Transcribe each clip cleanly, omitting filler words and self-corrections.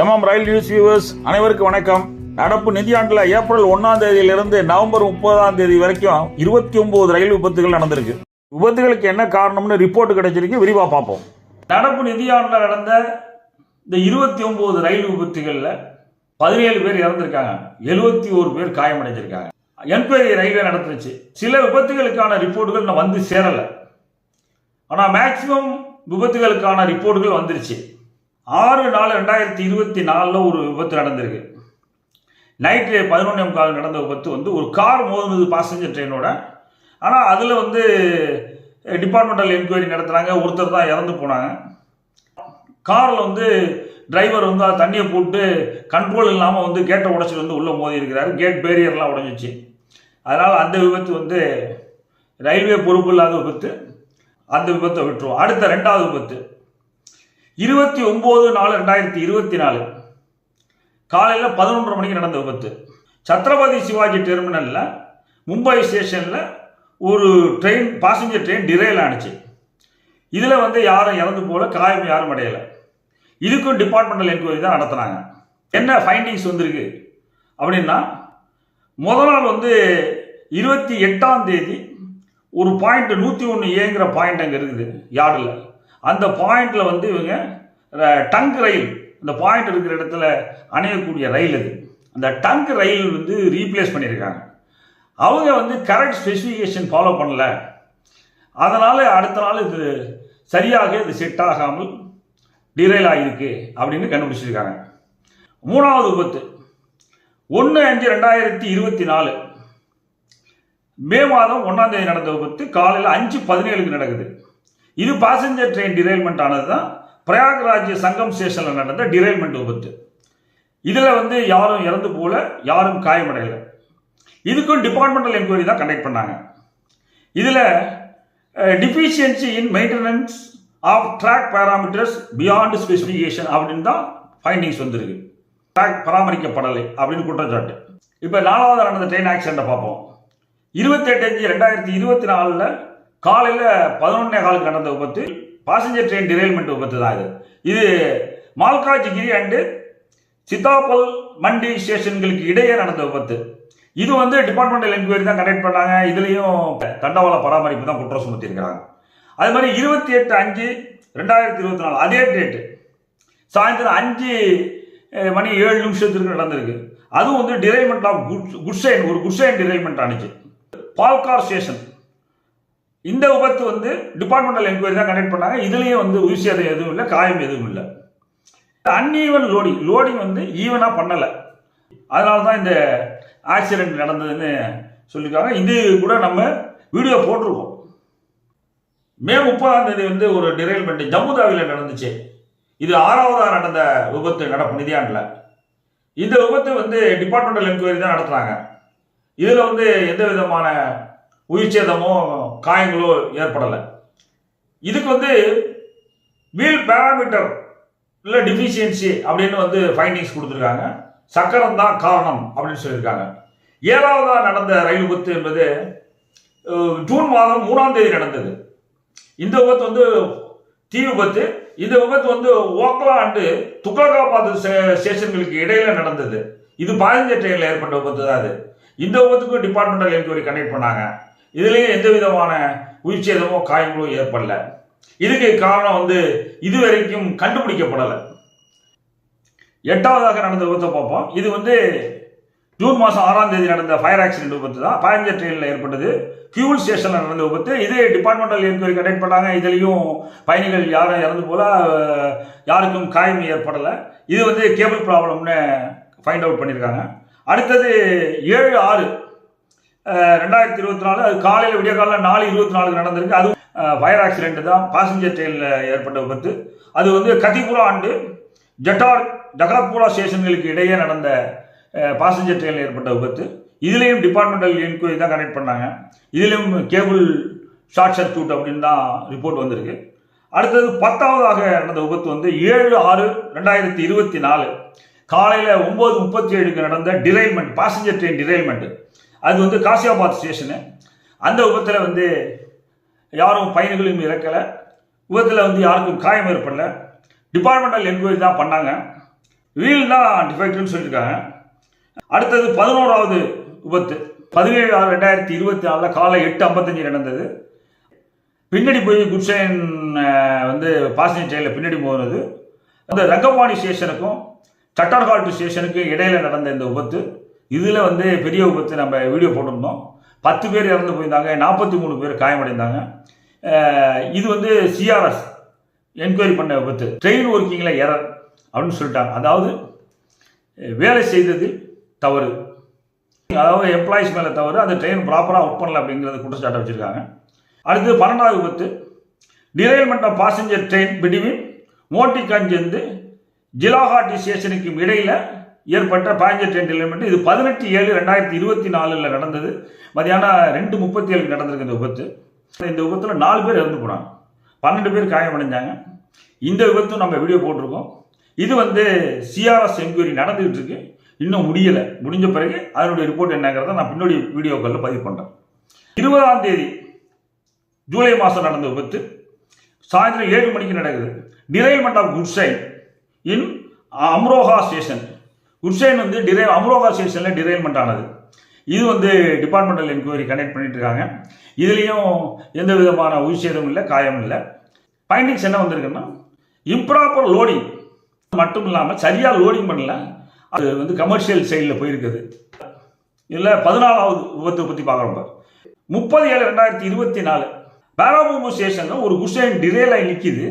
MM ரயில் news viewers அனைவருக்கும் வணக்கம். நடப்பு நிதியாண்டில் ஏப்ரல் 1ஆம் தேதியிலிருந்து நவம்பர் 30ஆம் தேதி வரைக்கும் 29 ரயில் விபத்துகள் நடந்திருக்கு. விபத்துகளுக்கு என்ன காரணம்னு ரிப்போர்ட் கிடைச்சிருக்கு, விரிவாக பார்ப்போம். நடப்பு நிதியாண்டில் நடந்த இந்த 29 ரயில் விபத்துகளில் 17 பேர் இறந்திருக்காங்க, 71 பேர் காயமடைஞ்சிருக்காங்க. என்கொயரி ரயில்வே நடந்துச்சு. சில விபத்துகளுக்கான ரிப்போர்ட்டுகள் வந்து சேரலை, ஆனால் மேக்சிமம் விபத்துகளுக்கான ரிப்போர்ட்டுகள் வந்துருச்சு. 6/4/2024 ஒரு விபத்து நடந்திருக்கு. நைட்டு 11:15 நடந்த விபத்து ஒரு கார் மோதுனது பாசஞ்சர் ட்ரெயினோட. ஆனால் அதில் டிபார்ட்மெண்டல் என்கொயரி நடத்துகிறாங்க. ஒருத்தர் தான் இறந்து போனாங்க. காரில் டிரைவர் அது தண்ணியை போட்டு கண்ட்ரோல் இல்லாமல் கேட்டை உடைச்சிட்டு உள்ளே மோதி இருக்கிறாரு. கேட் பேரியர்லாம் உடைஞ்சிச்சு. அதனால் அந்த விபத்து ரயில்வே பொறுப்பு இல்லாத விபத்து. அந்த விபத்தை விட்டுருவோம். அடுத்த 2வது விபத்து 29/4/2024 காலையில் 11:30 மணிக்கு நடந்த விபத்து. சத்ரபதி சிவாஜி டெர்மினலில் மும்பை ஸ்டேஷனில் ஒரு ட்ரெயின், பாசஞ்சர் ட்ரெயின் டிரைல் ஆனிச்சு. இதில் யாரும் இறந்து போல, காயம் யாரும் அடையலை. இதுக்கும் டிபார்ட்மெண்டல் என்கொயரி தான் நடத்துனாங்க. என்ன ஃபைண்டிங்ஸ் வந்திருக்கு அப்படின்னா, முதல் நாள் 28ஆம் தேதி ஒரு பாயிண்ட் 101Aங்கிற பாயிண்ட் அங்கே இருக்குது யார்டில். அந்த பாயிண்டில் இவங்க டங்க் ரயில், இந்த பாயிண்ட் இருக்கிற இடத்துல அணையக்கூடிய ரயில் அது. அந்த டங்க் ரயில் ரீப்ளேஸ் பண்ணியிருக்காங்க. அவங்க கரெக்ட் ஸ்பெசிஃபிகேஷன் ஃபாலோ பண்ணல. அதனால் அடுத்த நாள் இது சரியாக இது செட் ஆகாமல் டிரைல் ஆகிருக்கு அப்படின்னு கண்டுபிடிச்சிருக்காங்க. 3வது விபத்து 1/5/2024 மே மாதம் 1ஆம் தேதி நடந்த விபத்து காலையில் 5:17 நடக்குது. இது பாசஞ்சர் ட்ரெயின் டிரைல்மெண்ட் ஆனது தான். பிரயாக்ராஜ் சங்கம் ஸ்டேஷனில் நடந்த டிரைல்மெண்ட் விபத்து. இதில் யாரும் இறந்து போல, யாரும் காயமடையலை. இதுக்கும் டிபார்ட்மெண்டல் என்கொயரி தான் கண்டக்ட் பண்ணாங்க. இதில் deficiency in maintenance of track parameters beyond specification அப்படின்னு தான் ஃபைண்டிங்ஸ் வந்திருக்கு. ட்ராக் பராமரிக்கப்படலை அப்படின்னு குற்றச்சாட்டு. இப்போ 4வது நடந்த ட்ரெயின் ஆக்சிடென்ட்டை பார்ப்போம். 28/5/2024 காலையில் 11:15 நடந்த விபத்து. பாசஞ்சர் ட்ரெயின் டிரைல்மெண்ட் விபத்து தான் இது. இது மால்காஜ்கிரி அண்டு சித்தாபல் மண்டி ஸ்டேஷன்களுக்கு இடையே நடந்த விபத்து. இது டிபார்ட்மெண்டல் என்கொயரி தான் கண்டக்ட் பண்ணாங்க. இதுலேயும் தண்டவாள பராமரிப்பு தான் குற்றம் சுமத்திருக்கிறாங்க. அது மாதிரி 28/5/2024 அதே டேட்டு சாயந்தரம் 5:07 நடந்திருக்கு. அதுவும் டிரைல்மெண்ட் ஆஃப் குட்ஷைன், ஒரு குட்ஷைன் டிரைல்மெண்ட் ஆனிச்சு. பால்கார் ஸ்டேஷன். இந்த விபத்து டிபார்ட்மெண்டல் என்கொயரி தான் கண்டக்ட் பண்ணாங்க. இதுலேயும் உயிர் சேதம் எதுவும் இல்லை, காயம் எதுவும் இல்லை. அன்ஈவன் லோடிங் ஈவனாக பண்ணலை. அதனால தான் இந்த ஆக்சிடென்ட் நடந்ததுன்னு சொல்லியிருக்காங்க. இது கூட நம்ம வீடியோ போட்டிருக்கோம். மே 30ஆம் தேதி ஒரு டிரைல்மெண்ட் ஜம்முதாவியில் நடந்துச்சு. இது 6வதாக நடந்த விபத்து நடப்பு நிதியாண்டில். இந்த விபத்து டிபார்ட்மெண்டல் என்கொயரி தான் நடத்துகிறாங்க. இதில் எந்த விதமான உயிர் சேதமோ காயங்களோ ஏற்படலை. இதுக்கு வீல் பேராமீட்டர் இல்லை டிஃபிஷியன்சி அப்படின்னு ஃபைண்டிங்ஸ் கொடுத்துருக்காங்க. சக்கரம் தான் காரணம் அப்படின்னு சொல்லியிருக்காங்க. 7வதாக நடந்த ரயில் விபத்து என்பது ஜூன் மாதம் 3ஆம் தேதி நடந்தது. இந்த விபத்து தீ விபத்து. இந்த விபத்து ஓக்லா அண்டு துக்லகாபாத் ஸ்டேஷன்களுக்கு இடையில நடந்தது. இது பாசஞ்சர் ட்ரெயினில் ஏற்பட்ட விபத்து தான் அது. இந்த விபத்துக்கு டிபார்ட்மெண்டல் என்கொயரி கண்டக்ட் பண்ணாங்க. இதுலேயும் எந்த விதமான உயிர் சேதமோ காயங்களோ ஏற்படல. இதுக்கு காரணம் இதுவரைக்கும் கண்டுபிடிக்கப்படலை. 8வதாக நடந்த விபத்தை பார்ப்போம். இது ஜூன் மாதம் 6ஆம் தேதி நடந்த ஃபயர் ஆக்சிடென்ட் விபத்து தான். பாசஞ்சர் ட்ரெயினில் ஏற்பட்டது. ஃபியூல் ஸ்டேஷனில் நடந்த விபத்து. இது டிபார்ட்மெண்டல் என்கொயரி கண்டக்ட் பண்ணாங்க. இதுலேயும் பயணிகள் யாரும் இறந்து போல, யாருக்கும் காயம் ஏற்படலை. இது கேபிள் ப்ராப்ளம்னு ஃபைண்ட் அவுட் பண்ணியிருக்காங்க. அடுத்தது 7/6/2024 அது காலையில் விடிய காலையில் 4:24 நடந்திருக்கு. அதுவும் ஃபயர் ஆக்சிடென்ட் தான். பாசஞ்சர் ட்ரெயினில் ஏற்பட்ட விபத்து. அது கதிபுரா அண்டு ஜகத்பூரா ஸ்டேஷன்களுக்கு இடையே நடந்த பாசஞ்சர் ட்ரெயினில் ஏற்பட்ட விபத்து. இதுலேயும் டிபார்ட்மெண்டல் என்கொயரி தான் கண்டக்ட் பண்ணாங்க. இதுலேயும் கேபிள் ஷார்ட் சர்க்யூட் அப்படின்னு தான் ரிப்போர்ட் வந்திருக்கு. அடுத்தது 10வதாக நடந்த விபத்து 7/6/2024 காலையில் 9:37 நடந்த டிரைல்மெண்ட், பாசஞ்சர் ட்ரெயின் டிரைல்மெண்ட். அது காசியாபாத் ஸ்டேஷனு. அந்த விபத்தில் யாரும் பயணிகளும் இறக்கலை. விபத்தில் யாருக்கும் காயம் ஏற்படலை. டிபார்ட்மெண்டல் என்கொயரி தான் பண்ணாங்க. வீல் தான் டிஃபெக்ட்னு சொல்லியிருக்காங்க. அடுத்தது 11வது விபத்து 17/6/2024 காலை 8:55 நடந்தது. பின்னாடி போய் குட்ஷைன் வந்து பாசஞ்சர் ட்ரெயினில் பின்னாடி போகிறது. அந்த ரங்கபாணி ஸ்டேஷனுக்கும் சட்டர்ஹால்ட் ஸ்டேஷனுக்கும் இடையில நடந்த இந்த விபத்து, இதில் வந்து பெரிய விபத்து நம்ம வீடியோ போட்டிருந்தோம். 10 பேர் இறந்து போயிருந்தாங்க, 43 பேர் காயமடைந்தாங்க. இது வந்து சிஆர்எஸ் என்கொயரி பண்ண விபத்து, ட்ரெயின் ஒர்க்கிங்கில் எரர் அப்படின்னு சொல்லிட்டாங்க. அதாவது வேலை செய்ததில் தவறு, அதாவது எம்ப்ளாயிஸ் மேலே தவறு, அந்த ட்ரெயின் ப்ராப்பராக ஒர்க் பண்ணல அப்படிங்கிறது குற்றச்சாட்டை வச்சுருக்காங்க. அடுத்து 12வது விபத்து derailment of passenger train between மோட்டிகஞ்சிலிருந்து ஜிலாஹாட்டி ஸ்டேஷனுக்கும் இடையில் ஏற்பட்ட பாசஞ்சர் ட்ரெயின் டிரைல்மெண்ட். இது 18/7/2024 நடந்தது. மதியானம் 2:37 நடந்திருக்கு இந்த விபத்து. இந்த விபத்தில் 4 பேர் இறந்து போனாங்க, 12 பேர் காயமடைஞ்சாங்க. இந்த விபத்தும் நம்ம வீடியோ போட்டிருக்கோம். இது வந்து சிஆர்எஸ் என்கொயரி நடந்துகிட்டு இருக்கு, இன்னும் முடியலை. முடிஞ்ச பிறகு அதனுடைய ரிப்போர்ட் என்னங்கிறத நான் பின்னாடி வீடியோக்களில் பதிவு பண்ணுறேன். 20ஆம் தேதி ஜூலை மாதம் நடந்த விபத்து சாயந்தரம் 7 மணிக்கு நடக்குது. டிரைல்மெண்ட் ஆஃப் குட்ஷைன் இன் அம்ரோஹா ஸ்டேஷன். குட்ஷைன் வந்து அம்ரோஹா ஸ்டேஷனில் டிரைல்மெண்ட் ஆனது. இது வந்து டிபார்ட்மெண்டல் என்கொயரி கனெக்ட் பண்ணிட்டு இருக்காங்க. இதுலேயும் எந்த விதமான உயிர் சேதமும் இல்லை, காயம் இல்லை. ஃபைண்டிங்ஸ் என்ன வந்திருக்குன்னா, இம்ப்ராப்பர் லோடிங் மட்டும் இல்லாமல் சரியாக லோடிங் பண்ணல, அது வந்து கமர்ஷியல் சைடில் போயிருக்குது. இதில் 14வது விபத்தை பற்றி பார்க்குறோம். 30/7/2024 பேராபூமு ஸ்டேஷனில் ஒரு குட்ஷைன் டிரைலாகி நிற்கிது.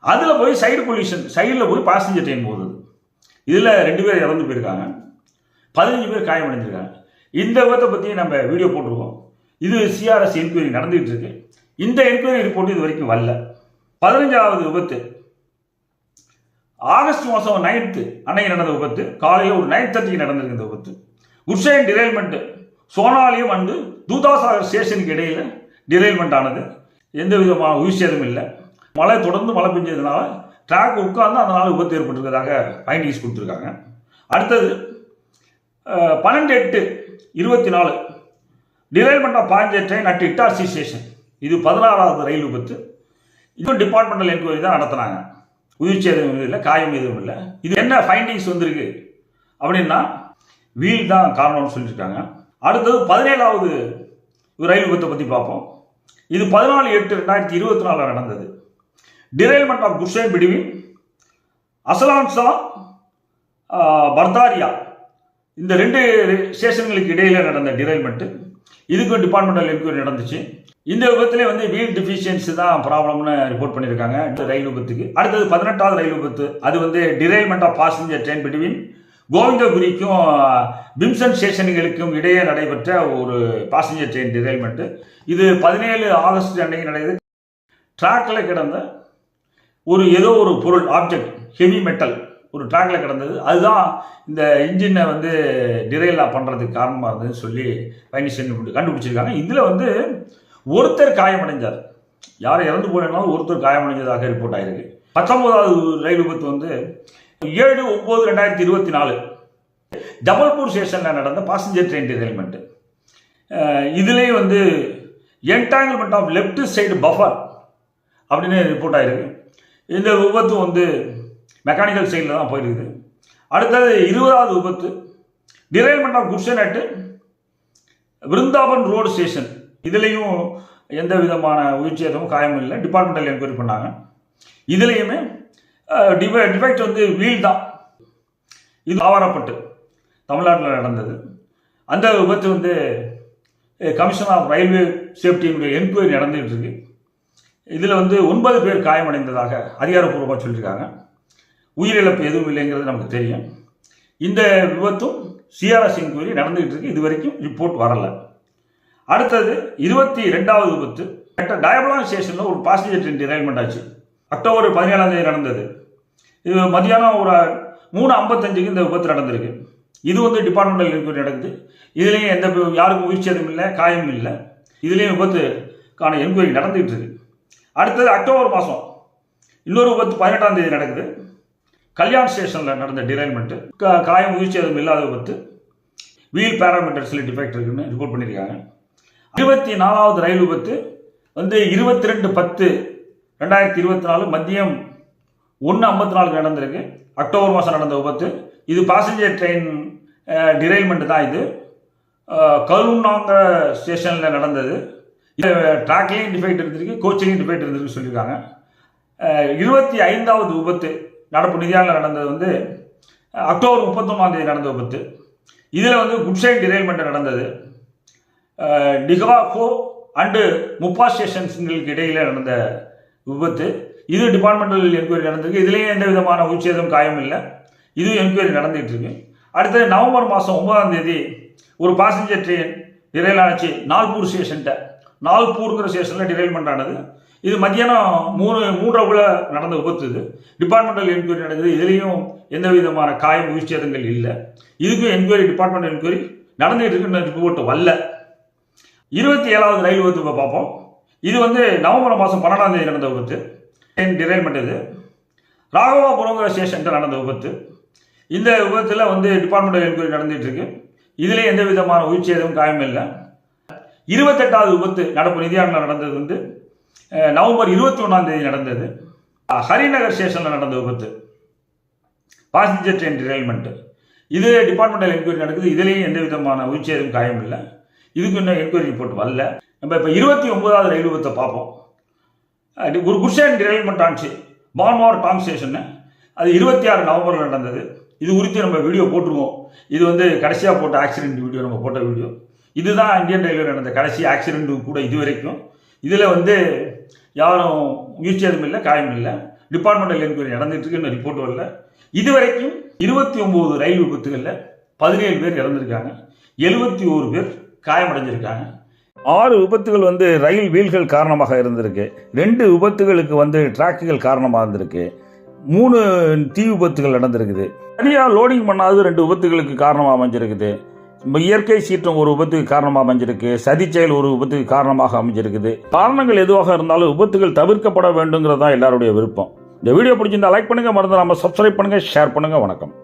அதில் போய் சைடு பொல்யூஷன் சைடில் போய் பாசஞ்சர் ட்ரெயின் போகுது. இதில் 2 பேர் இறந்து போயிருக்காங்க, 15 பேர் காயமடைஞ்சிருக்காங்க. இந்த விபத்தை பற்றி நம்ம வீடியோ போட்டிருக்கோம். இது சிஆர்எஸ் என்கொயரி நடந்துகிட்டு இருக்கு. இந்த என்கொயரி ரிப்போர்ட் இது வரைக்கும் வரல. 15வது விபத்து ஆகஸ்ட் மாதம் 9th அன்னைக்கு நடந்த விபத்து. காலையில் ஒரு 9:30 நடந்திருக்கு இந்த விபத்து. குட்ஷைன் டிரைல்மெண்ட் சோனாலியம் அண்டு தூதாசாகர் ஸ்டேஷனுக்கு இடையில் டிரைல்மெண்ட் ஆனது. எந்த விதமான உயிர் சேதமும் இல்லை. மழை தொடர்ந்து மழை பெஞ்சதுனால ட்ராக் உட்கார்ந்து அதனால விபத்து ஏற்பட்டிருக்கிறதாக ஃபைண்டிங்ஸ் கொடுத்துருக்காங்க. அடுத்தது 12/8/24 derailment of passenger train at Itarsi station. இது 16வது ரயில் விபத்து. இதுவும் டிபார்ட்மெண்டல் என்கொயரி தான் நடத்தினாங்க. உயிர் சேதம் இல்லை, காயம் எதுவும் இல்லை. இது என்ன ஃபைண்டிங்ஸ் வந்திருக்கு அப்படின்னா, வீல் தான் காரணம்னு சொல்லியிருக்காங்க. அடுத்தது 17வது ரயில் விபத்தை பற்றி பார்ப்போம். இது 14/8/2024 நடந்தது. டிரைல்மெண்ட் ஆஃப் குட்ஷைன் பிட்வீன் அசலான்சா பர்தாரியா, இந்த 2 ஸ்டேஷன்களுக்கு இடையில நடந்த டிரைல்மெண்ட். இதுக்கும் டிபார்ட்மெண்டல் என்கொயரி நடந்துச்சு. இந்த விபத்துல வந்து வீல் டிஃபிஷியன்சி தான் ப்ராப்ளம்னு ரிப்போர்ட் பண்ணியிருக்காங்க இந்த ரயில் விபத்துக்கு. அடுத்தது 18வது ரயில் விபத்து. அது வந்து டிரைல்மெண்ட் ஆஃப் பாசஞ்சர் ட்ரெயின் பிட்வீன் கோவிந்தபுரிக்கும் பிம்சன் ஸ்டேஷன்களுக்கும் இடையே நடைபெற்ற ஒரு பாசஞ்சர் ட்ரெயின் டிரைல்மெண்ட். இது 17 ஆகஸ்ட் அன்னைக்கு நடக்குது. ட்ராக்ல கிடந்த ஏதோ ஒரு பொருள், ஆப்ஜெக்ட், ஹெவி மெட்டல் ஒரு ட்ராக்ல கிடந்தது. அதுதான் இந்த இன்ஜினை வந்து டிரைலா பண்ணுறதுக்கு காரணமாக இருந்ததுன்னு சொல்லி ஃபைண்டிங்ஸ் கண்டுபிடிச்சிருக்காங்க. இதில் வந்து ஒருத்தர் காயமடைஞ்சார். யாரும் இறந்து போனாலும் ஒருத்தர் காயமடைஞ்சதாக ரிப்போர்ட் ஆயிருக்கு. 19வது ரயில் விபத்து வந்து 7/9/2024 ஜபல்பூர் ஸ்டேஷனில் நடந்த பாசஞ்சர் ட்ரெயின் டிரைல்மெண்ட். இதுலேயும் வந்து entanglement of left side buffer அப்படின்னு ரிப்போர்ட் ஆயிருக்கு. இந்த விபத்து வந்து மெக்கானிக்கல் சைடில் தான் போயிருக்குது. அடுத்தது 20வது விபத்து derailment of goods train at Vrindavan road station. இதுலேயும் எந்த விதமான உயிர் சேதமும் காயமும் இல்லை. டிபார்ட்மெண்டல் என்கொயரி பண்ணாங்க. இதுலேயுமே டிஃபெக்ட் வந்து வீல் தான். இது ஆவாரப்பட்டு தமிழ்நாட்டில் நடந்தது. அந்த விபத்து வந்து கமிஷன் ஆஃப் ரயில்வே சேஃப்டியினுடைய என்கொயரி நடந்துகிட்டு இருக்கு. இதில் வந்து 9 பேர் காயமடைந்ததாக அதிகாரப்பூர்வமாக சொல்லியிருக்காங்க. உயிரிழப்பு எதுவும் இல்லைங்கிறது நமக்கு தெரியும். இந்த விபத்தும் சிஆர்எஸ் என்கொயரி நடந்துகிட்டு இருக்கு. இது வரைக்கும் ரிப்போர்ட் வரலை. அடுத்தது 22வது விபத்து டயபலாங் ஸ்டேஷனில் ஒரு பாசஞ்சர் ட்ரெயின் டிரைல்மெண்ட் ஆச்சு. அக்டோபர் 17ஆம் தேதி நடந்தது. இது மதியானம் ஒரு 3:55 இந்த விபத்து நடந்திருக்கு. இது வந்து டிபார்ட்மெண்டல் என்கொயரி நடக்குது. இதுலேயும் யாருக்கும் உயிர் சேதம் இல்லை, காயம் இல்லை. இதுலேயும் விபத்துக்கான என்கொயரி நடந்துகிட்டு இருக்கு. அடுத்தது அக்டோபர் மாதம் இன்னொரு விபத்து 18ஆம் தேதி நடக்குது. கல்யாண் ஸ்டேஷனில் நடந்த டிரைல்மெண்ட்டு. காயம் உயிர் சேதம் இல்லாத விபத்து. வீல் பேராமீட்டர்ஸில் டிஃபெக்ட் இருக்குன்னு ரிப்போர்ட் பண்ணியிருக்காங்க. 24வது ரயில் விபத்து வந்து 22/10/2024 மதியம் 1:54 நடந்திருக்கு. அக்டோபர் மாதம் நடந்த விபத்து. இது பாசஞ்சர் ட்ரெயின் டிரைல்மெண்ட் தான். இது கல்லுன்னாங்க ஸ்டேஷனில் நடந்தது. இது ட்ராக்லேயும் டிஃபெக்ட் இருந்திருக்கு, கோச்சிலையும் டிஃபெக்ட் இருந்திருக்கு சொல்லியிருக்காங்க. 25வது விபத்து நடப்பு நிதியாண்டில் நடந்தது வந்து அக்டோபர் 31 நடந்த விபத்து. இதில் வந்து குட்சைன் டிரைல்மெண்ட் நடந்தது. டிகாகோ அண்டு முப்பா ஸ்டேஷன்ஸுங்களுக்கு இடையில் நடந்த விபத்து. இது டிபார்ட்மெண்டல் என்கொயரி நடந்திருக்கு. இதுலேயும் எந்த விதமான உயிர்ச்சேதம் காயம் இல்லை. இது என்கொயரி நடந்துகிட்டு இருக்கு. அடுத்தது நவம்பர் மாதம் 9 ஒரு பாசஞ்சர் ட்ரெயின் டிரைல் ஆச்சு நால்பூர் ஸ்டேஷன்கிட்ட. நால்பூருங்கிற ஸ்டேஷனில் டிரைல்மெண்ட் ஆனது. இது மத்தியானம் 3:30 நடந்த விபத்து. இது டிபார்ட்மெண்டல் என்கொயரி நடக்குது. இதுலேயும் எந்த விதமான காயம் உயிர்ச்சேதங்கள் இல்லை. இதுக்கும் என்கொயரி டிபார்ட்மெண்டல் என்கொயரி நடந்துகிட்டு இருக்குன்னு ரிப்போர்ட் வரல. 27வது ரயில் விபத்து பார்ப்போம். இது வந்து நவம்பர் மாதம் 12 நடந்த விபத்து. டிரைல்மெண்ட். இது ராகவாபுரங்கிற ஸ்டேஷன்கிட்ட நடந்த விபத்து. இந்த விபத்தில் வந்து டிபார்ட்மெண்டல் என்கொயரி நடந்துகிட்டு இருக்கு. இதிலே எந்த விதமான உயிர்ச்சேதம் காயம் இல்லை. 28வது விபத்து நடப்பு நிதியாண்டில் நடந்தது வந்து நவம்பர் 21 நடந்தது. ஹரிநகர் ஸ்டேஷனில் நடந்த விபத்து, பாசஞ்சர் ட்ரெயின் டிரைல்மெண்ட். இது டிபார்ட்மெண்டல் என்கொயரி நடக்குது. இதுலேயும் எந்த விதமான உயிர்ச்சேதம் காயம் இல்லை. இதுக்கு இன்னும் என்கொயரி ரிப்போர்ட் வரல. நம்ம இப்போ 29வது ரயில் விபத்தை பார்ப்போம். ஒரு குட்சைன் டிரைல்மெண்ட் ஆச்சு பான்வார் டாங் ஸ்டேஷன். அது 26 நவம்பரில் நடந்தது. இது குறித்து நம்ம வீடியோ போட்டுருவோம். இது வந்து கடைசியாக போட்ட ஆக்சிடென்ட் வீடியோ, நம்ம போட்ட வீடியோ. இதுதான் இந்தியன் ரயில்வே நடந்த கடைசி ஆக்சிடென்ட் கூட இது வரைக்கும். இதில் வந்து யாரும் உயிர்ச்சேதம் இல்லை, காயம் இல்லை. டிபார்ட்மெண்டல் என்கொயரி நடந்துட்டு இருக்கு, ரிப்போர்ட் வரல. இதுவரைக்கும் 29 ரயில் விபத்துகளில் 17 பேர் இறந்துருக்காங்க, 71 பேர் காயமடைஞ்சிருக்காங்க. 6 விபத்துகள் வந்து ரயில் வீல்கள் காரணமாக இருந்திருக்கு. 2 விபத்துகளுக்கு வந்து டிராக்குகள் காரணமாக இருந்திருக்கு. 3 தீ விபத்துகள் நடந்திருக்குது. சரியாக லோடிங் பண்ணாது 2 விபத்துகளுக்கு காரணமாக அமைஞ்சிருக்குது. இயற்கை சீற்றம் ஒரு விபத்துக்கு காரணமாக அமைஞ்சிருக்கு. சதிச்செயல் ஒரு விபத்துக்கு காரணமாக அமைஞ்சிருக்குது. காரணங்கள் எதுவாக இருந்தாலும் விபத்துகள் தவிர்க்கப்பட வேண்டுங்கிறது தான் எல்லாருடைய விருப்பம். இந்த வீடியோ பிடிச்சிருந்தா லைக் பண்ணுங்க, மறந்துடாம சப்ஸ்கிரைப் பண்ணுங்க, ஷேர் பண்ணுங்க. வணக்கம்.